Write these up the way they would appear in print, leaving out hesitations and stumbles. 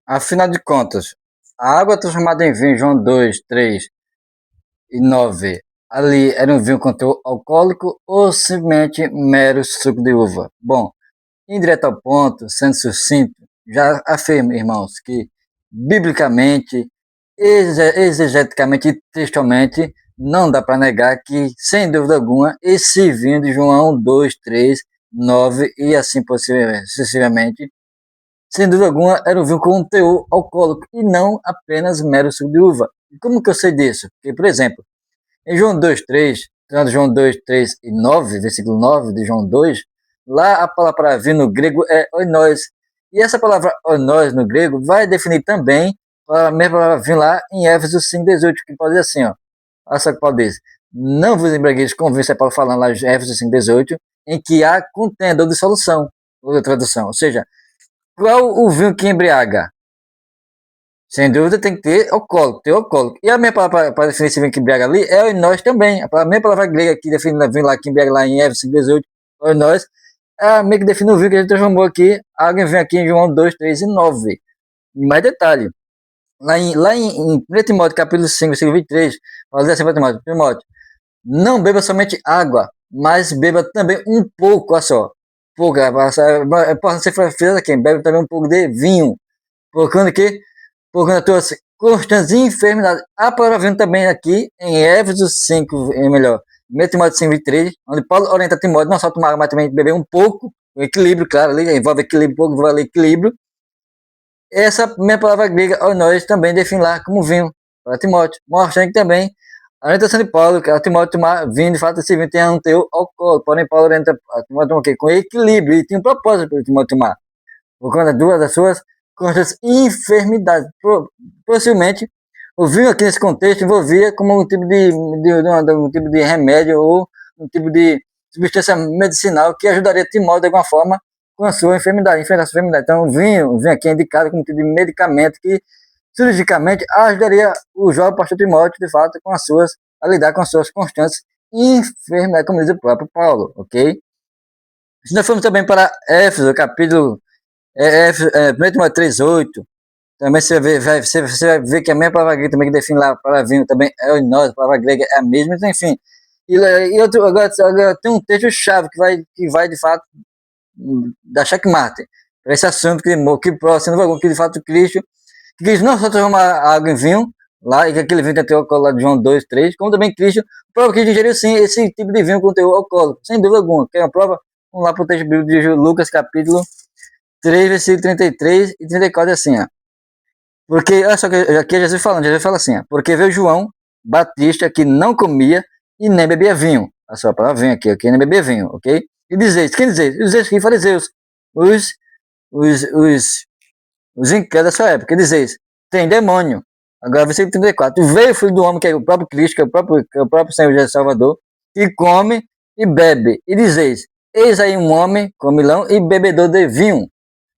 Afinal de contas, a água transformada em vinho, João 2, 3 e 9, ali era um vinho com teor alcoólico ou simplesmente mero suco de uva? Bom, indo direto ao ponto, sendo sucinto, já afirmo, irmãos, que biblicamente, exegeticamente e textualmente, não dá para negar que, sem dúvida alguma, esse vinho de João 2, 3, 9 e assim sucessivamente, sem dúvida alguma, era um vinho com um teor alcoólico e não apenas mero suco de uva. E como que eu sei disso? Porque, por exemplo, em João 2, 3, tanto João 2, 3 e 9, versículo 9 de João 2, lá a palavra vinho no grego é oinós. E essa palavra oinós no grego vai definir também a mesma palavra vinho lá em Éfesos 5, 18, que pode dizer assim, ó. Olha só que Paulo diz. Não vos embriagueis com vinho, é Paulo falando lá em Éfesos 5, 18, em que há contenda de solução, outra tradução. Ou seja, qual o vinho que embriaga? Sem dúvida tem que ter alcoólico, ter alcoólico. E a minha palavra para definir esse vinho que embriaga ali é o nós também. A minha palavra grega que define vinho lá que embriaga lá em Éfeso 18, o nós, é a meio que define o vinho que a gente transformou aqui. Alguém vem aqui em João 2, 3 e 9. E mais detalhe. Lá em 1 Timóteo capítulo 5, versículo 23, fala assim para Timóteo, Timóteo, não beba somente água, mas beba também um pouco, olha só. Pouco, é importante ser frisado aqui, bebe também um pouco de vinho. Por conta que por conta das tuas constantes enfermidades. A palavra vem também aqui em Éfesos 5, melhor, 1 Timóteo 5, 23, onde Paulo orienta Timóteo não só tomar água, mas também beber um pouco, o equilíbrio, claro, ali envolve equilíbrio, um pouco envolve equilíbrio. Essa minha palavra grega, nós também define lá como vinho, para Timóteo, mostrando que também a orientação de Paulo, que a Timóteo tomar vinho, de fato, esse vinho tem um teor alcoólico, porém Paulo orienta a Timóteo tomar com equilíbrio, e tinha um propósito para Timóteo tomar por conta de duas das suas constantes enfermidades. Possivelmente, o vinho aqui nesse contexto envolvia como um tipo de remédio ou um tipo de substância medicinal que ajudaria Timóteo de alguma forma com a sua enfermidade, enfrentar a sua enfermidade. Então, o vinho aqui é indicado como um tipo de medicamento que cirurgicamente ajudaria o jovem pastor Timóteo, de fato, a lidar com as suas constantes enfermidades, como diz o próprio Paulo, ok? Se nós formos também para Éfeso, capítulo 1 Timóteo 3,8, também você vai ver que a mesma palavra grega também que define lá a palavra vinho também é o nós, a palavra grega é a mesma, então, enfim. Agora tem um texto-chave que vai de fato dar checkmate para esse assunto que próximo, que de fato Cristo não só transforma a água em vinho, lá, e que aquele vinho tem teor alcoólico lá de João 2, 3, como também Cristo, o próprio Cristo ingeriu sim esse tipo de vinho com teor alcoólico, sem dúvida alguma, que é uma prova, vamos lá para o texto bíblico de Lucas, capítulo 3, versículo 33 e 34 é assim, ó. Porque, olha só que aqui é Jesus fala assim, ó. Porque veio João Batista que não comia e nem bebia vinho. A sua palavra vinho aqui, ok? Nem bebia vinho, ok? E dizeis, quem dizeis? Dizeis que fariseus, os, os, os, os incrédulos da sua época, dizeis, tem demônio. Agora, versículo 34. Veio o Filho do Homem, que é o próprio Cristo, que é o próprio Senhor Jesus Salvador, e come e bebe. E dizeis, eis aí um homem comilão e bebedor de vinho.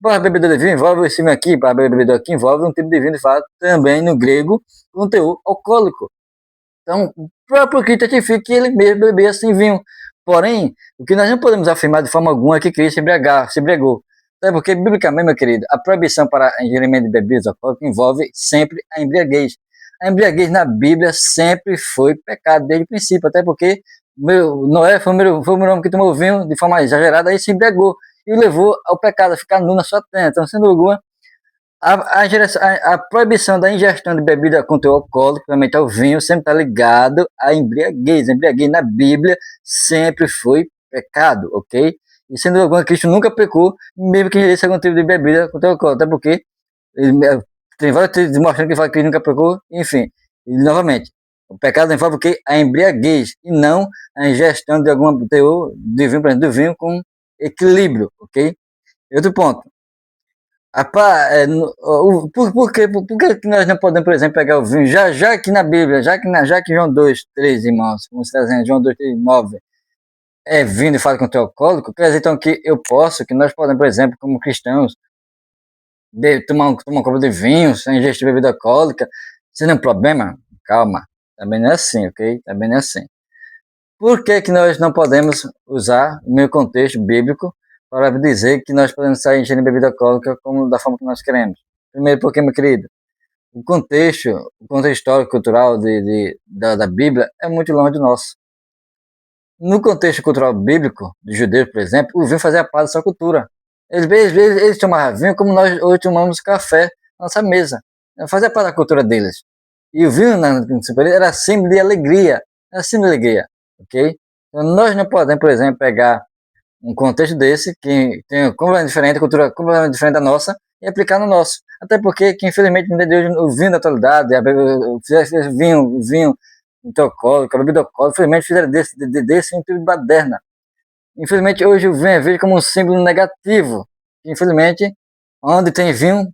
Para bebedor de vinho envolve esse vinho aqui, para bebedor aqui envolve um tipo de vinho, de fato, também no grego, com teor alcoólico. Então, o próprio Cristo testifica que ele mesmo bebia assim vinho. Porém, o que nós não podemos afirmar de forma alguma é que Cristo se embriagou. Até porque, biblicamente, meu querido, a proibição para ingerimento de bebidas alcoólicas envolve sempre a embriaguez. A embriaguez na Bíblia sempre foi pecado desde o princípio, até porque Noé foi o homem que tomou vinho de forma exagerada e se embriagou e o levou ao pecado, a ficar nu na sua terra. Então, sendo alguma, a proibição da ingestão de bebida com teor alcoólico, principalmente ao vinho, sempre está ligado à embriaguez. A embriaguez na Bíblia sempre foi pecado, ok? E sendo alguma, Cristo nunca pecou, mesmo que ingerisse algum tipo de bebida com teor alcoólico, até porque tem vários textos demonstrando que fala que ele nunca pecou, enfim. E, novamente, o pecado envolve o quê? A embriaguez, e não a ingestão de algum teor de vinho, por exemplo, do vinho com equilíbrio, ok? E outro ponto. Por que nós não podemos, por exemplo, pegar o vinho, já que na Bíblia, já que João 2, 3, irmãos, como você está dizendo, João 2, 3, 9, é vinho e fala com o alcoólico, quer dizer então que nós podemos, por exemplo, como cristãos, tomar um copo de vinho sem ingerir bebida alcoólica, sem nenhum problema? Calma, também não é assim, ok? Também não é assim. Por que nós não podemos usar o meu contexto bíblico para dizer que nós podemos sair ingerindo bebida alcoólica como da forma que nós queremos? Primeiro porque, meu querido, o contexto histórico, cultural da Bíblia é muito longe do nosso. No contexto cultural bíblico, dos judeus, por exemplo, o vinho fazia parte da sua cultura. Eles tomavam vinho como nós hoje tomamos café na nossa mesa. Fazia parte da cultura deles. E o vinho era símbolo de alegria. Era símbolo de alegria, ok? Então, nós não podemos, por exemplo, pegar um contexto desse, que tem completamente diferente, cultura completamente diferente da nossa, e aplicar no nosso. Até porque, que, infelizmente, o vinho da atualidade, o vinho alcoólico, a bebida alcoólica, infelizmente, fizeram desse um tipo de baderna. Infelizmente, hoje o vinho é visto como um símbolo negativo. Infelizmente, onde tem vinho,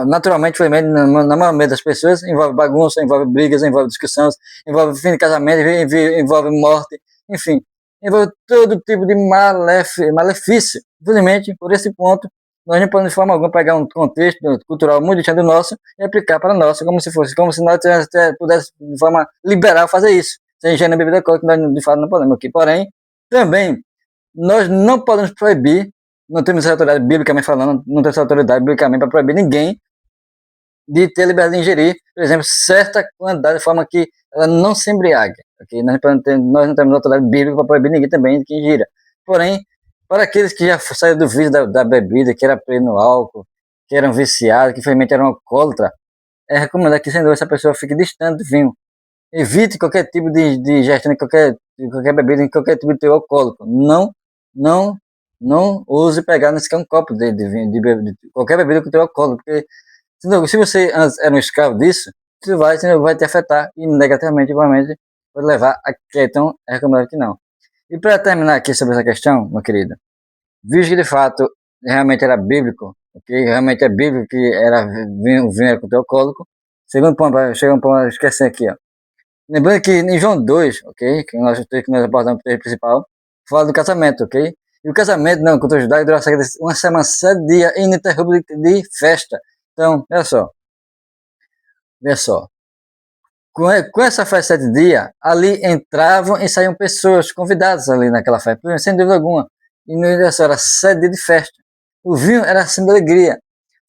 naturalmente, infelizmente, na maioria das pessoas, envolve bagunça, envolve brigas, envolve discussões, envolve fim de casamento, envolve morte, enfim, envolve todo tipo de malefício. Infelizmente, por esse ponto, nós não podemos de forma alguma pegar um contexto cultural muito distante do nosso e aplicar para nós, como se nós pudéssemos de forma liberal fazer isso. Sem higiene bebida alcoólica, nós de fato não podemos aqui. Porém, também, nós não podemos proibir, não temos essa autoridade biblicamente falando, não temos essa autoridade biblicamente para proibir ninguém de ter liberdade de ingerir, por exemplo, certa quantidade de forma que ela não se embriague. Okay? Nós não temos autoridade bíblica para proibir ninguém também de que ingira. Porém, para aqueles que já saíram do vício da bebida, que era preso no álcool, que eram viciados, que infelizmente eram alcoólatras, é recomendado que, sendo essa pessoa, fique distante do vinho. Evite qualquer tipo de gestão de qualquer bebida, de qualquer tipo de teor alcoólico. Não, não use pegar nesse um copo de vinho, de qualquer bebida com teor alcoólico, porque se você antes era um escravo disso, isso vai te afetar e negativamente, igualmente, pode levar a que então é recomendado que não. E para terminar aqui sobre essa questão, meu querido, visto que de fato realmente era bíblico, ok? Realmente é bíblico que era vinho era com teor alcoólico. Segundo ponto, chega um ponto, esquecer aqui, ó. Lembrando que em João 2, ok? Que nós abordamos o texto principal, fala do casamento, ok? E o casamento, não, cultura judaica, dura cerca de uma semana, 7 dias ininterruptos de festa. Então, olha só. Com essa festa de 7 dias, ali entravam e saíam pessoas convidadas ali naquela festa, sem dúvida alguma. E não era só, era 7 dias de festa. O vinho era símbolo de alegria.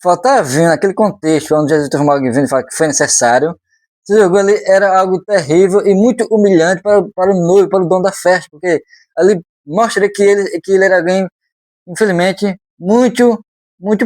Faltar vinho naquele contexto onde Jesus transformou alguém vinho e falou que foi necessário, se jogou ali era algo terrível e muito humilhante para o noivo, para o dono da festa, porque ali mostra que ele era alguém, infelizmente, muito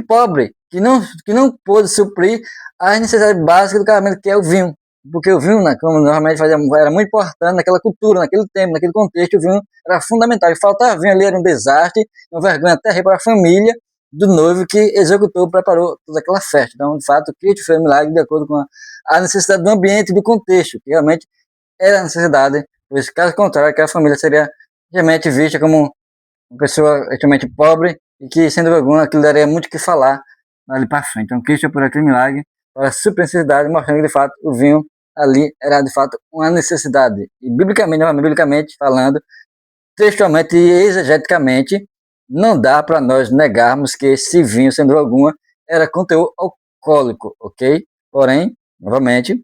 pobre, que não pôde suprir as necessidades básicas do casamento, que é o vinho. Porque o vinho, né, como normalmente fazia, era muito importante naquela cultura, naquele tempo, naquele contexto, o vinho era fundamental. E faltar vinho ali era um desastre, uma vergonha terrível para a família do noivo que executou, preparou toda aquela festa. Então, de fato, Cristo foi um milagre de acordo com a necessidade do ambiente e do contexto, que realmente era a necessidade, pois caso contrário, aquela família seria realmente vista como uma pessoa extremamente pobre e que, sem dúvida alguma, aquilo daria muito o que falar ali para frente. Então, Cristo, por aquele milagre, para a super necessidade, mostrando que, de fato, o vinho ali era, de fato, uma necessidade. E, biblicamente falando, textualmente e exegeticamente, não dá para nós negarmos que esse vinho, sem dúvida alguma, era conteúdo alcoólico, ok? Porém, novamente,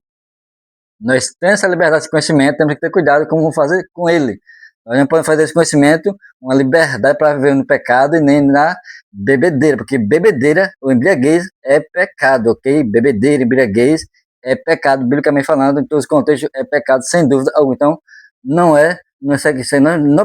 nós temos essa liberdade de conhecimento, temos que ter cuidado com como fazer com ele. Nós não podemos fazer esse conhecimento uma liberdade para viver no pecado e nem na bebedeira, porque bebedeira ou embriaguez é pecado, ok? Bebedeira, embriaguez é pecado, biblicamente falando, em todos os contextos é pecado, sem dúvida alguma. Então, não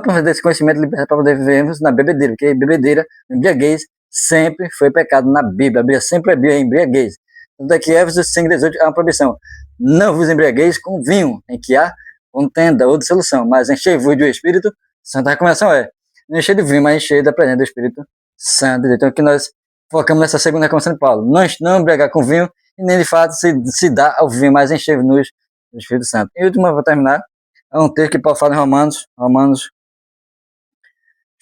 podemos ter esse conhecimento para poder vivermos na bebedeira, porque bebedeira, embriaguez, sempre foi pecado na Bíblia. A Bíblia sempre é Bíblia, embriaguez. Tanto é que Éfeso 5,18 é uma proibição. Não vos embriagueis com vinho, em que há contenda ou dissolução, mas enchei-vos do Espírito Santo. A recomendação é não encher de vinho, mas encher da presença do Espírito Santo. Então, que nós focamos nessa segunda recomendação de Paulo. Não embriagar com vinho, e nem de fato se dá ao vinho, mas encher-nos do Espírito Santo. E último, para terminar, é um texto que Paulo fala em Romanos. Deixa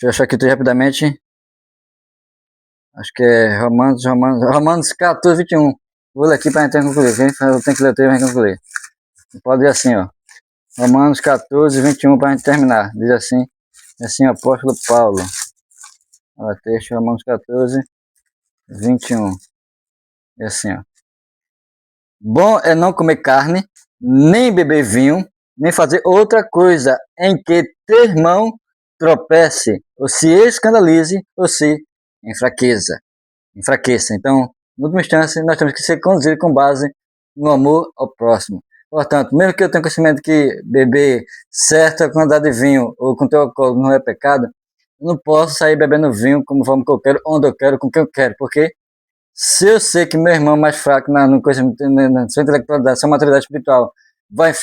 eu achar aqui rapidamente. Acho que é Romanos 14, 21. Vou ler aqui para gente concluir. Eu tenho que ler o texto para concluir. Pode ir assim, ó. Romanos 14, 21 para a gente terminar. Diz assim o apóstolo Paulo. Olha, texto Romanos 14, 21. Diz assim, ó. Bom é não comer carne, nem beber vinho, nem fazer outra coisa em que teu irmão tropece, ou se escandalize, ou se enfraqueça. Então, em última instância, nós temos que ser conduzidos com base no amor ao próximo. Portanto, mesmo que eu tenha conhecimento que beber certa quantidade de vinho ou com teu alcoólico não é pecado, eu não posso sair bebendo vinho como forma que eu quero, onde eu quero, com quem eu quero, porque se eu sei que meu irmão mais fraco no conhecimento, na sua intelectualidade, sua maturidade espiritual, vai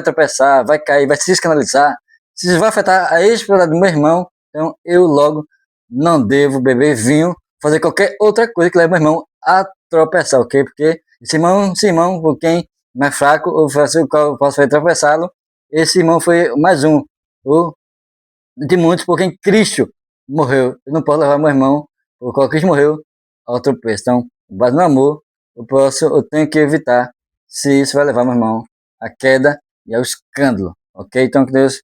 tropeçar, vai cair, vai se escandalizar, se isso vai afetar a espiritualidade do meu irmão, então eu logo não devo beber vinho, fazer qualquer outra coisa que leve meu irmão a tropeçar, ok? Porque esse irmão, por quem mais fraco, ou o qual eu posso fazer tropeçá-lo, esse irmão foi mais um, ou de muitos por quem Cristo morreu. Eu não posso levar meu irmão, por qual Cristo morreu, ao tropeço. Então, base no amor, eu tenho que evitar se isso vai levar meu irmão à queda e ao escândalo, ok? Então, que Deus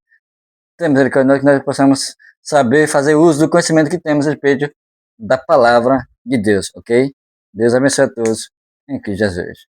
tenha misericórdia de nós, que nós possamos saber fazer uso do conhecimento que temos a respeito da palavra de Deus, ok? Deus abençoe a todos, em Cristo Jesus.